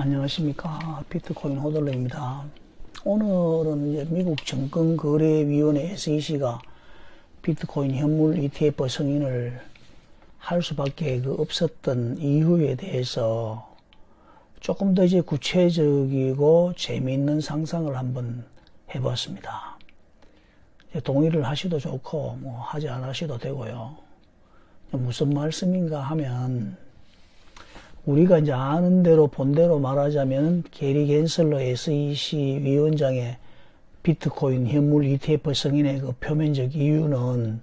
안녕하십니까. 비트코인 호들레입니다. 오늘은 이제 미국 증권거래위원회 SEC가 비트코인 현물 ETF 승인을 할 수밖에 없었던 이유에 대해서 조금 더 이제 구체적이고 재미있는 상상을 한번 해봤습니다. 동의를 하셔도 좋고 뭐 하지 않으셔도 되고요. 무슨 말씀인가 하면 우리가 이제 아는 대로 본 대로 말하자면 게리 겐슬러 SEC 위원장의 비트코인 현물 ETF 승인의 그 표면적 이유는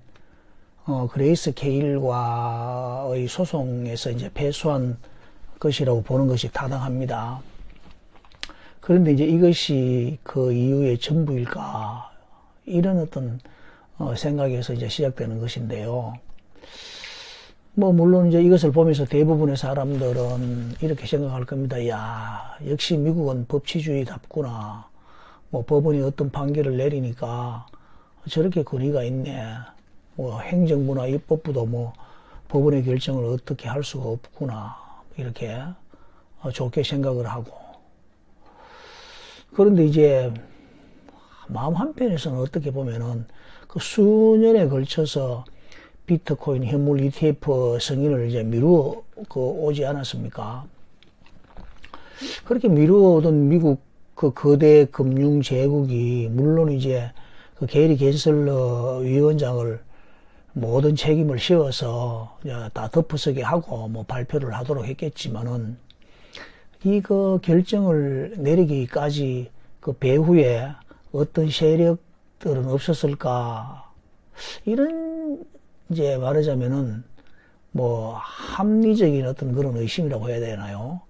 그레이스 케일과의 소송에서 이제 패소한 것이라고 보는 것이 타당합니다. 그런데 이제 이것이 그 이유의 전부일까? 이런 어떤 생각에서 이제 시작되는 것인데요. 물론 이제 이것을 보면서 대부분의 사람들은 이렇게 생각할 겁니다. 야, 역시 미국은 법치주의답구나. 법원이 어떤 판결을 내리니까 저렇게 권위가 있네. 행정부나 입법부도 법원의 결정을 어떻게 할 수가 없구나. 이렇게 좋게 생각을 하고. 그런데 이제 마음 한편에서는 어떻게 보면은 그 수년에 걸쳐서 비트코인 현물 ETF 승인을 이제 미루어 오지 않았습니까? 그렇게 미루어오던 미국 그 거대 금융 제국이 물론 이제 그 게리 겐슬러 위원장을 모든 책임을 씌워서 다 덮어서게 하고 발표를 하도록 했겠지만은 이 결정을 내리기까지 그 배후에 어떤 세력들은 없었을까? 이런 이제 말하자면은 합리적인 어떤 그런 의심이라고 해야 되나요?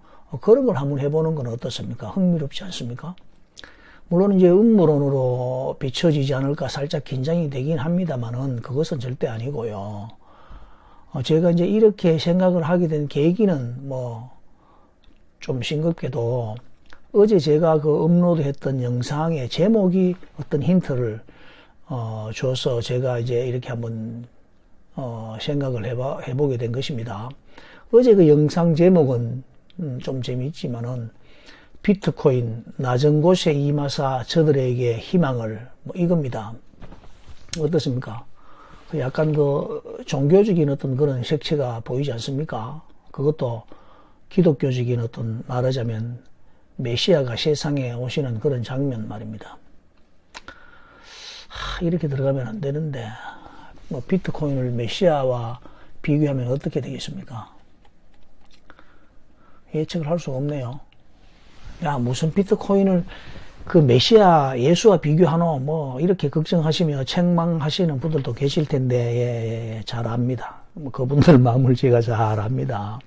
그런 걸 한번 해보는 건 어떻습니까? 흥미롭지 않습니까? 물론 이제 음모론으로 비춰지지 않을까 살짝 긴장이 되긴 합니다만은 그것은 절대 아니고요. 제가 이제 이렇게 생각을 하게 된 계기는 좀 싱겁게도 어제 제가 그 업로드했던 영상의 제목이 어떤 힌트를 줘서 제가 이제 이렇게 한번 생각을 해보게 된 것입니다. 어제 그 영상 제목은 좀 재미있지만은 비트코인 낮은 곳에 임하사 저들에게 희망을 이겁니다. 어떻습니까? 약간 그 종교적인 어떤 그런 색채가 보이지 않습니까? 그것도 기독교적인 어떤 말하자면 메시아가 세상에 오시는 그런 장면 말입니다. 이렇게 들어가면 안 되는데 비트코인을 메시아와 비교하면 어떻게 되겠습니까? 예측을 할 수가 없네요. 야, 무슨 비트코인을 그 메시아 예수와 비교하노? 이렇게 걱정하시며 책망하시는 분들도 계실 텐데, 예, 잘 압니다. 그분들 마음을 제가 잘 압니다.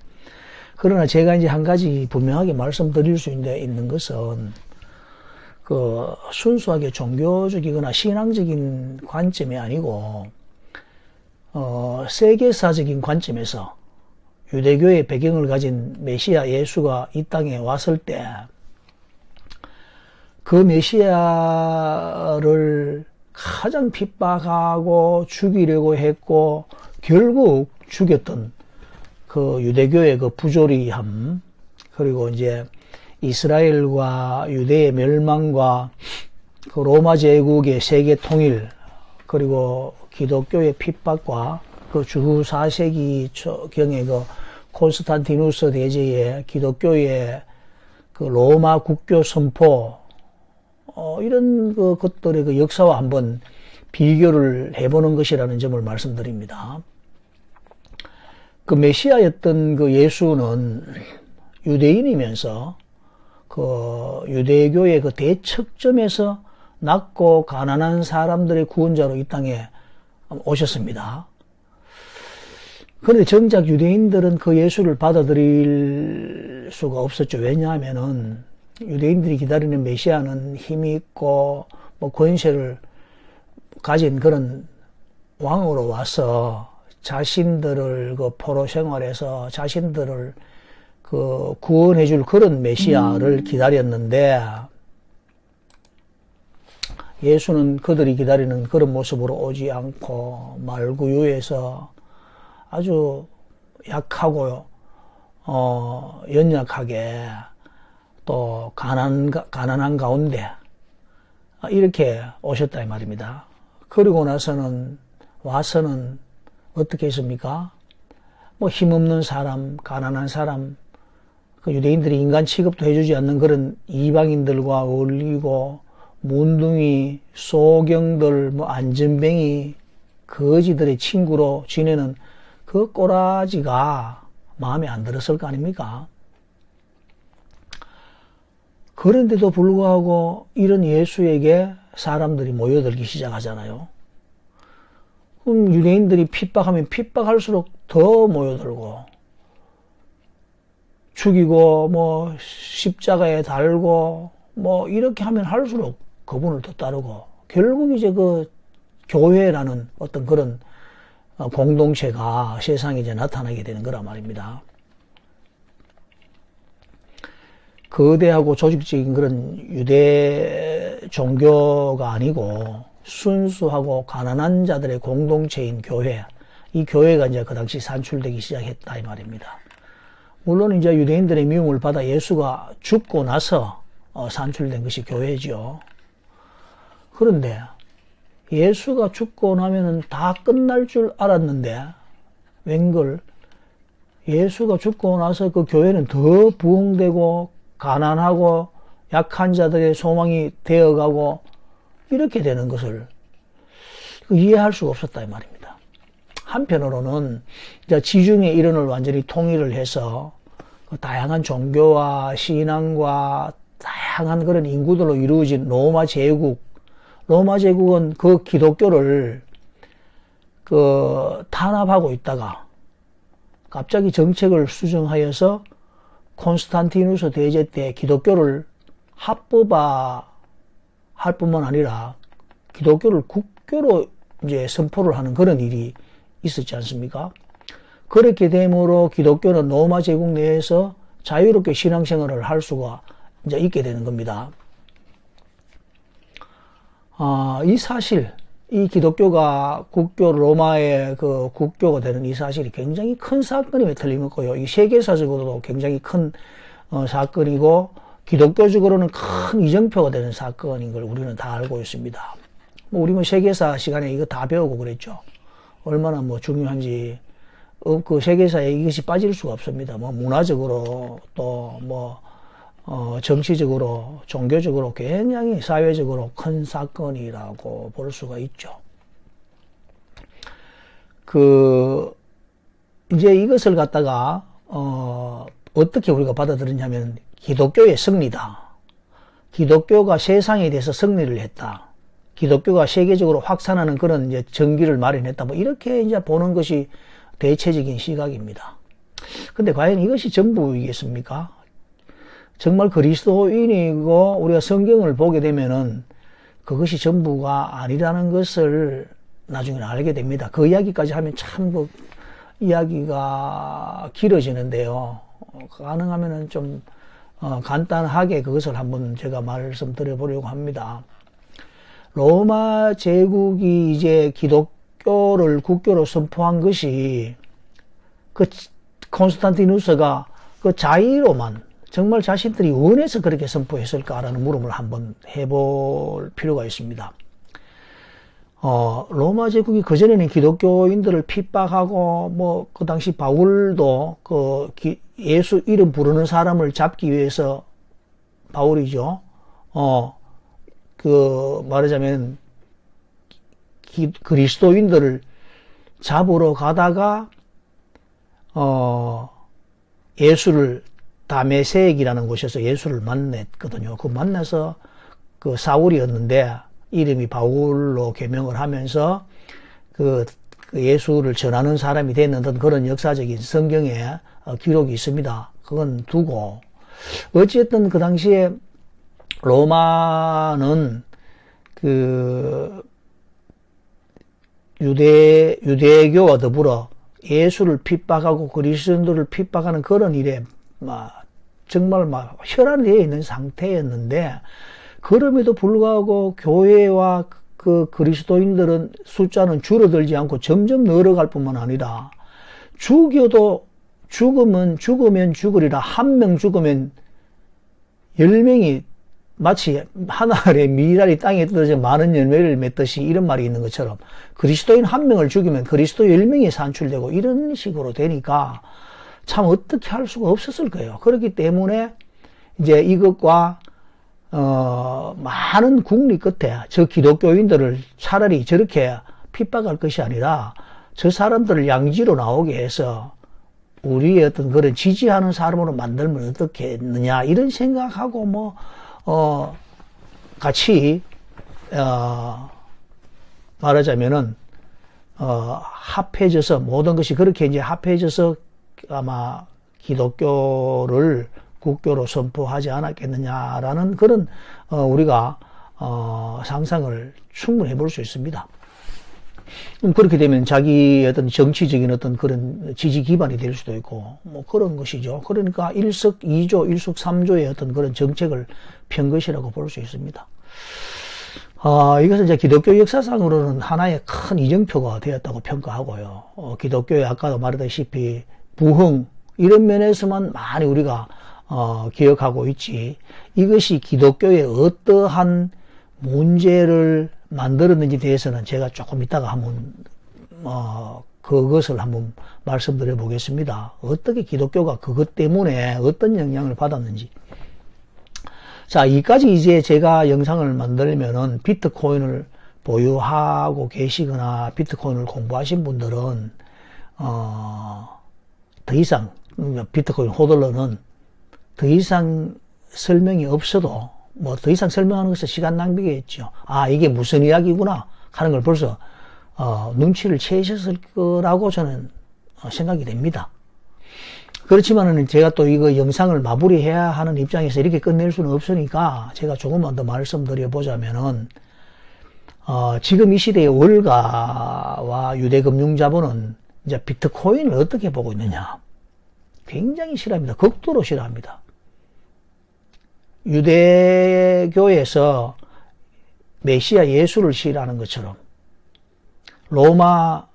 그러나 제가 이제 한 가지 분명하게 말씀드릴 수 있는 것은, 순수하게 종교적이거나 신앙적인 관점이 아니고, 세계사적인 관점에서 유대교의 배경을 가진 메시아 예수가 이 땅에 왔을 때 그 메시아를 가장 핍박하고 죽이려고 했고 결국 죽였던 그 유대교의 그 부조리함, 그리고 이제 이스라엘과 유대의 멸망과 그 로마 제국의 세계 통일, 그리고 기독교의 핍박과 그 주 4세기 경의 그 콘스탄티누스 대제의 기독교의 그 로마 국교 선포, 이런 것들의 그 역사와 한번 비교를 해보는 것이라는 점을 말씀드립니다. 그 메시아였던 그 예수는 유대인이면서 그 유대교의 그 대척점에서 낮고 가난한 사람들의 구원자로 이 땅에 오셨습니다. 그런데 정작 유대인들은 그 예수를 받아들일 수가 없었죠. 왜냐하면은 유대인들이 기다리는 메시아는 힘이 있고 권세를 가진 그런 왕으로 와서 자신들을 그 포로 생활에서 자신들을 그 구원해줄 그런 메시아를 기다렸는데 예수는 그들이 기다리는 그런 모습으로 오지 않고 말구유에서 아주 약하고 연약하게 또 가난한 가운데 이렇게 오셨다 이 말입니다. 그리고 나서는 와서는 어떻게 했습니까? 뭐 힘없는 사람, 가난한 사람, 그 유대인들이 인간 취급도 해주지 않는 그런 이방인들과 어울리고 문둥이, 소경들, 뭐 안전뱅이, 거지들의 친구로 지내는 그 꼬라지가 마음에 안 들었을 거 아닙니까? 그런데도 불구하고 이런 예수에게 사람들이 모여들기 시작하잖아요. 그럼 유대인들이 핍박하면 핍박할수록 더 모여들고 죽이고 뭐 십자가에 달고 뭐 이렇게 하면 할수록 그분을 더 따르고 결국 이제 그 교회라는 어떤 그런 공동체가 세상에 이제 나타나게 되는 거란 말입니다. 거대하고 조직적인 그런 유대 종교가 아니고 순수하고 가난한 자들의 공동체인 교회, 이 교회가 이제 그 당시 산출되기 시작했다 이 말입니다. 물론 이제 유대인들의 미움을 받아 예수가 죽고 나서 산출된 것이 교회죠. 그런데 예수가 죽고 나면은 다 끝날 줄 알았는데 웬걸 예수가 죽고 나서 그 교회는 더 부흥되고 가난하고 약한 자들의 소망이 되어가고 이렇게 되는 것을 이해할 수가 없었다 이 말입니다. 한편으로는 이제 지중해 이론을 완전히 통일을 해서 그 다양한 종교와 신앙과 다양한 그런 인구들로 이루어진 로마 제국은 그 기독교를 탄압하고 있다가 갑자기 정책을 수정하여서 콘스탄티누스 대제 때 기독교를 합법화할 뿐만 아니라 기독교를 국교로 이제 선포를 하는 그런 일이 있었지 않습니까? 그렇게 되므로 기독교는 로마 제국 내에서 자유롭게 신앙생활을 할 수가 이제 있게 되는 겁니다. 이 사실, 이 기독교가 로마의 그 국교가 되는 이 사실이 굉장히 큰 사건임에 틀림없고요. 이 세계사적으로도 굉장히 큰 사건이고 기독교적으로는 큰 이정표가 되는 사건인 걸 우리는 다 알고 있습니다. 우리 세계사 시간에 이거 다 배우고 그랬죠. 얼마나 중요한지 그 세계사에 이것이 빠질 수가 없습니다. 문화적으로 또 정치적으로 종교적으로 굉장히 사회적으로 큰 사건이라고 볼 수가 있죠. 이제 이것을 갖다가 어떻게 우리가 받아들이냐면 기독교의 승리다. 기독교가 세상에 대해서 승리를 했다. 기독교가 세계적으로 확산하는 그런 이제 전기를 마련했다. 이렇게 이제 보는 것이 대체적인 시각입니다. 근데 과연 이것이 전부이겠습니까? 정말 그리스도인이고 우리가 성경을 보게 되면은 그것이 전부가 아니라는 것을 나중에 알게 됩니다. 그 이야기까지 하면 참 이야기가 길어지는데요. 가능하면은 좀 간단하게 그것을 한번 제가 말씀드려 보려고 합니다. 로마 제국이 이제 기독교를 국교로 선포한 것이 그 콘스탄티누스가 그 자의로만 정말 자신들이 원해서 그렇게 선포했을까라는 물음을 한번 해볼 필요가 있습니다. 로마 제국이 그전에는 기독교인들을 핍박하고 그 당시 바울도 예수 이름 부르는 사람을 잡기 위해서 바울이죠. 말하자면 그리스도인들을 잡으러 가다가 예수를 다메섹이라는 곳에서 예수를 만났거든요. 만나서 사울이었는데 이름이 바울로 개명을 하면서 예수를 전하는 사람이 됐는 그런 역사적인 성경에 기록이 있습니다. 그건 두고 어쨌든 그 당시에 로마는 유대교와 더불어 예수를 핍박하고 그리스도인들을 핍박하는 그런 일에 정말 혈안되어 있는 상태였는데 그럼에도 불구하고 교회와 그리스도인들은 숫자는 줄어들지 않고 점점 늘어갈 뿐만 아니라 죽으면 죽으리라 한 명 죽으면 10명이 마치 하늘의 미랄이 땅에 떨어져 많은 열매를 맺듯이 이런 말이 있는 것처럼 그리스도인 한 명을 죽이면 그리스도 10명이 산출되고 이런 식으로 되니까 참 어떻게 할 수가 없었을 거예요. 그렇기 때문에 이제 이것과 많은 국리 끝에 저 기독교인들을 차라리 저렇게 핍박할 것이 아니라 저 사람들을 양지로 나오게 해서 우리의 어떤 그런 지지하는 사람으로 만들면 어떻겠느냐 이런 생각하고 같이 말하자면은 합해져서 모든 것이 그렇게 이제 합해져서 아마 기독교를 국교로 선포하지 않았겠느냐라는 그런 우리가 상상을 충분히 해볼 수 있습니다. 그렇게 되면 자기 어떤 정치적인 어떤 그런 지지 기반이 될 수도 있고 그런 것이죠. 그러니까 일석이조, 일석삼조의 어떤 그런 정책을 편 것이라고 볼 수 있습니다. 이것은 이제 기독교 역사상으로는 하나의 큰 이정표가 되었다고 평가하고요. 기독교의 아까도 말했다시피 부흥 이런 면에서만 많이 우리가 기억하고 있지 이것이 기독교의 어떠한 문제를 만들었는지 대해서는 제가 조금 이따가 한번 그것을 한번 말씀드려 보겠습니다. 어떻게 기독교가 그것 때문에 어떤 영향을 받았는지. 자, 이까지 이제 제가 영상을 만들면은 비트코인을 보유하고 계시거나 비트코인을 공부하신 분들은 더 이상 비트코인 호들러는 더 이상 설명이 없어도 더 이상 설명하는 것은 시간 낭비겠죠. 이게 무슨 이야기구나 하는 걸 벌써 눈치를 채셨을 거라고 저는 생각이 됩니다. 그렇지만은 제가 또 이거 영상을 마무리해야 하는 입장에서 이렇게 끝낼 수는 없으니까 제가 조금만 더 말씀드려 보자면은 지금 이 시대의 월가와 유대금융자본은 이제 비트코인을 어떻게 보고 있느냐. 굉장히 싫어합니다. 극도로 싫어합니다. 유대교에서 메시아 예수를 싫어하는 것처럼 로마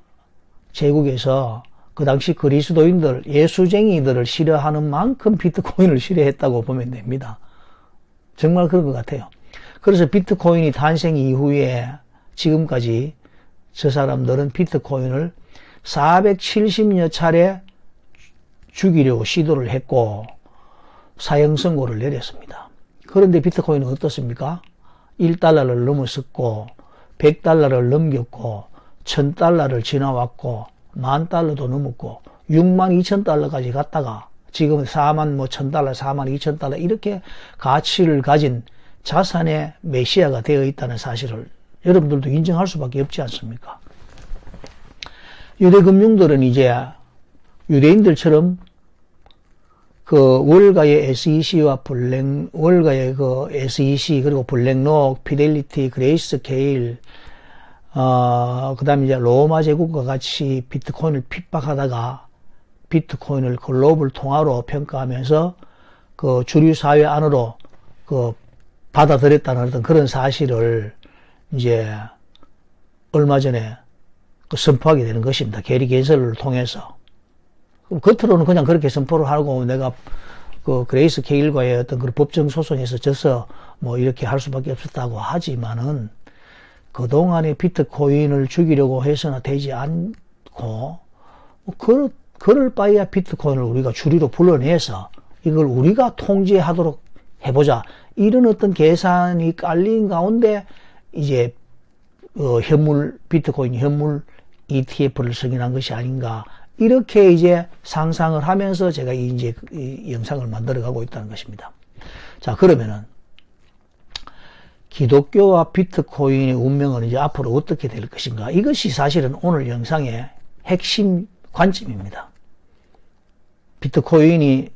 제국에서 그 당시 그리스도인들, 예수쟁이들을 싫어하는 만큼 비트코인을 싫어했다고 보면 됩니다. 정말 그런 것 같아요. 그래서 비트코인이 탄생 이후에 지금까지 저 사람들은 비트코인을 470여 차례 죽이려고 시도를 했고 사형 선고를 내렸습니다. 그런데 비트코인은 어떻습니까? 1달러를 넘었었고 100달러를 넘겼고 1000달러를 지나왔고 10,000달러도 넘었고 62,000달러까지 갔다가 지금 41,000달러, 42,000달러 이렇게 가치를 가진 자산의 메시아가 되어 있다는 사실을 여러분들도 인정할 수밖에 없지 않습니까? 유대금융들은 이제 유대인들처럼 그 월가의 SEC와 월가의 그 SEC 그리고 블랙록, 피델리티, 그레이스 케일 그 다음에 이제 로마 제국과 같이 비트코인을 핍박하다가 비트코인을 글로벌 통화로 평가하면서 그 주류 사회 안으로 그 받아들였다는 어떤 그런 사실을 이제 얼마 전에 그 선포하게 되는 것입니다. 계리 개설을 통해서. 겉으로는 그냥 그렇게 선포를 하고 내가 그 그레이스 케일과의 어떤 그 법정 소송에서 져서 뭐 이렇게 할 수밖에 없었다고 하지만은 그동안에 비트코인을 죽이려고 해서는 되지 않고 그럴 바에야 비트코인을 우리가 주류로 불러내서 이걸 우리가 통제하도록 해보자. 이런 어떤 계산이 깔린 가운데 이제 비트코인 현물 ETF를 승인한 것이 아닌가. 이렇게 이제 상상을 하면서 제가 이제 이 영상을 만들어 가고 있다는 것입니다. 자, 그러면은 기독교와 비트코인의 운명은 이제 앞으로 어떻게 될 것인가. 이것이 사실은 오늘 영상의 핵심 관점입니다. 비트코인이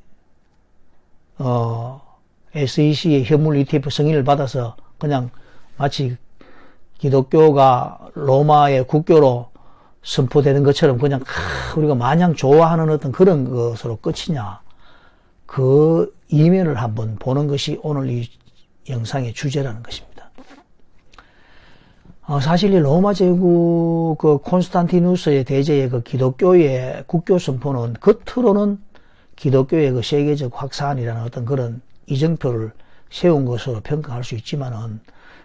SEC의 현물 ETF 승인을 받아서 그냥 마치 기독교가 로마의 국교로 선포되는 것처럼 그냥 우리가 마냥 좋아하는 어떤 그런 것으로 끝이냐. 그 이면을 한번 보는 것이 오늘 이 영상의 주제라는 것입니다. 사실 이 로마 제국 그 콘스탄티누스의 대제의 그 기독교의 국교 선포는 겉으로는 기독교의 그 세계적 확산이라는 어떤 그런 이정표를 세운 것으로 평가할 수 있지만은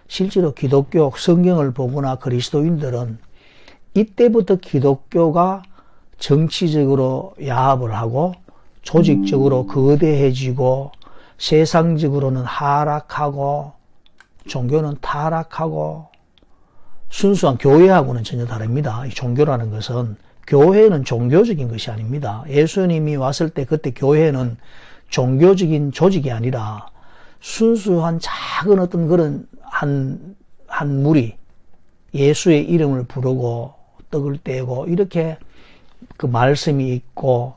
실제로 기독교 성경을 보거나 그리스도인들은 이때부터 기독교가 정치적으로 야합을 하고 조직적으로 거대해지고 세상적으로는 하락하고 종교는 타락하고 순수한 교회하고는 전혀 다릅니다. 이 종교라는 것은 교회는 종교적인 것이 아닙니다. 예수님이 왔을 때 그때 교회는 종교적인 조직이 아니라 순수한 작은 어떤 그런 한 무리 예수의 이름을 부르고 떡을 떼고 이렇게 그 말씀이 있고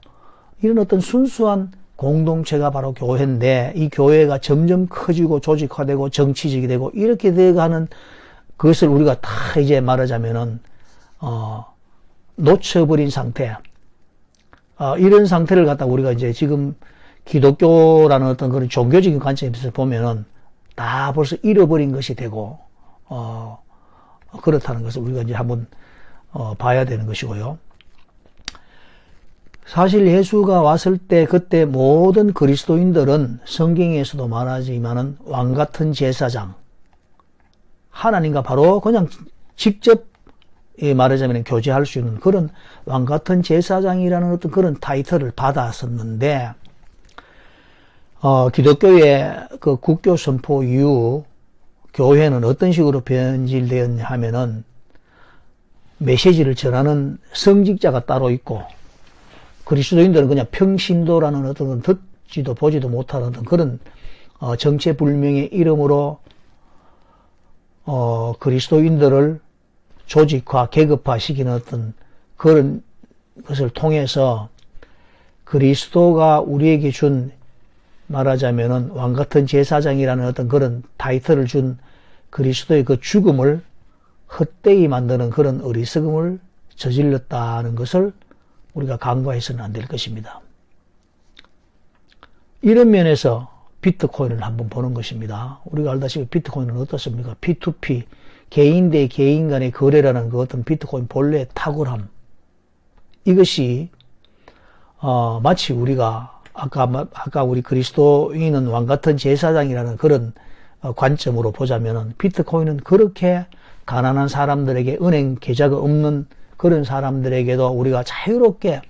이런 어떤 순수한 공동체가 바로 교회인데 이 교회가 점점 커지고 조직화되고 정치적이 되고 이렇게 되어가는 그것을 우리가 다 이제 말하자면은 놓쳐버린 상태 이런 상태를 갖다가 우리가 이제 지금 기독교라는 어떤 그런 종교적인 관점에서 보면은 다 벌써 잃어버린 것이 되고 그렇다는 것을 우리가 이제 한번 봐야 되는 것이고요. 사실 예수가 왔을 때 그때 모든 그리스도인들은 성경에서도 말하지만은 왕 같은 제사장 하나님과 바로 그냥 직접 말하자면 교제할 수 있는 그런 왕 같은 제사장이라는 어떤 그런 타이틀을 받았었는데 기독교의 그 국교 선포 이후 교회는 어떤 식으로 변질되었냐 하면은 메시지를 전하는 성직자가 따로 있고 그리스도인들은 그냥 평신도라는 어떤 듣지도 보지도 못하는 어떤 그런 정체불명의 이름으로 그리스도인들을 조직화, 계급화 시키는 어떤 그런 것을 통해서 그리스도가 우리에게 준 말하자면은 왕같은 제사장이라는 어떤 그런 타이틀을 준 그리스도의 그 죽음을 헛되이 만드는 그런 어리석음을 저질렀다는 것을 우리가 간과해서는 안 될 것입니다. 이런 면에서 비트코인을 한번 보는 것입니다. 우리가 알다시피 비트코인은 어떻습니까? P2P, 개인 대 개인 간의 거래라는 그 어떤 비트코인 본래의 탁월함. 이것이, 마치 우리가 아까 우리 그리스도인은 왕같은 제사장이라는 그런 관점으로 보자면은 비트코인은 그렇게 가난한 사람들에게 은행 계좌가 없는 그런 사람들에게도 우리가 자유롭게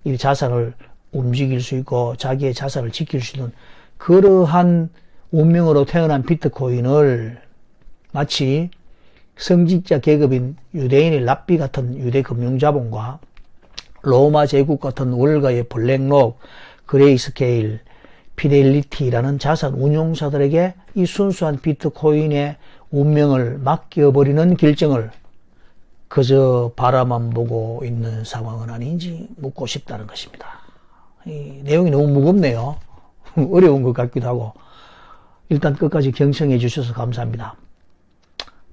이 자산을 움직일 수 있고 자기의 자산을 지킬 수 있는 그러한 운명으로 태어난 비트코인을 마치 성직자 계급인 유대인의 랍비 같은 유대 금융자본과 로마 제국 같은 월가의 블랙록, 그레이스케일, 피델리티라는 자산 운용사들에게 이 순수한 비트코인의 운명을 맡겨버리는 결정을 그저 바라만 보고 있는 상황은 아닌지 묻고 싶다는 것입니다. 이 내용이 너무 무겁네요. 어려운 것 같기도 하고 일단 끝까지 경청해 주셔서 감사합니다.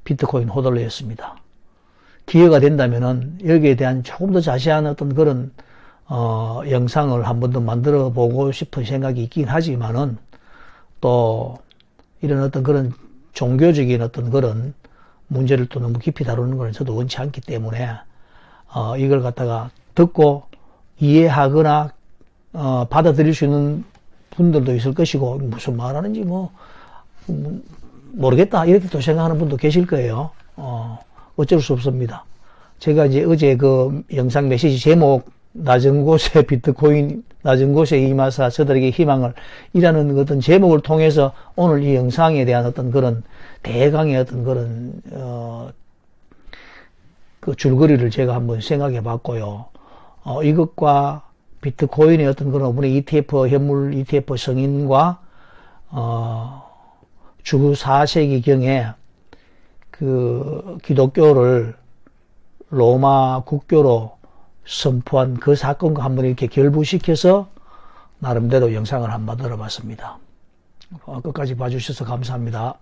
비트코인 호들로였습니다. 기회가 된다면은 여기에 대한 조금 더 자세한 어떤 그런 영상을 한 번 더 만들어 보고 싶은 생각이 있긴 하지만은 또 이런 어떤 그런 종교적인 어떤 그런 문제를 또 너무 깊이 다루는 것은 저도 원치 않기 때문에 이걸 갖다가 듣고 이해하거나 받아들일 수 있는 분들도 있을 것이고 무슨 말하는지 모르겠다 이렇게 또 생각하는 분도 계실 거예요. 어쩔 수 없습니다. 제가 이제 어제 그 영상 메시지 제목 낮은 곳에 비트코인, 낮은 곳에 이마사 저들에게 희망을 이라는 어떤 제목을 통해서 오늘 이 영상에 대한 어떤 그런 대강의 어떤 그런 그 줄거리를 제가 한번 생각해 봤고요. 이것과 비트코인의 어떤 그런 오분의 ETF, 현물 ETF 성인과 주 4세기경에 그 기독교를 로마 국교로 선포한 그 사건과 한번 이렇게 결부시켜서 나름대로 영상을 한번 만들어 봤습니다. 끝까지 봐주셔서 감사합니다.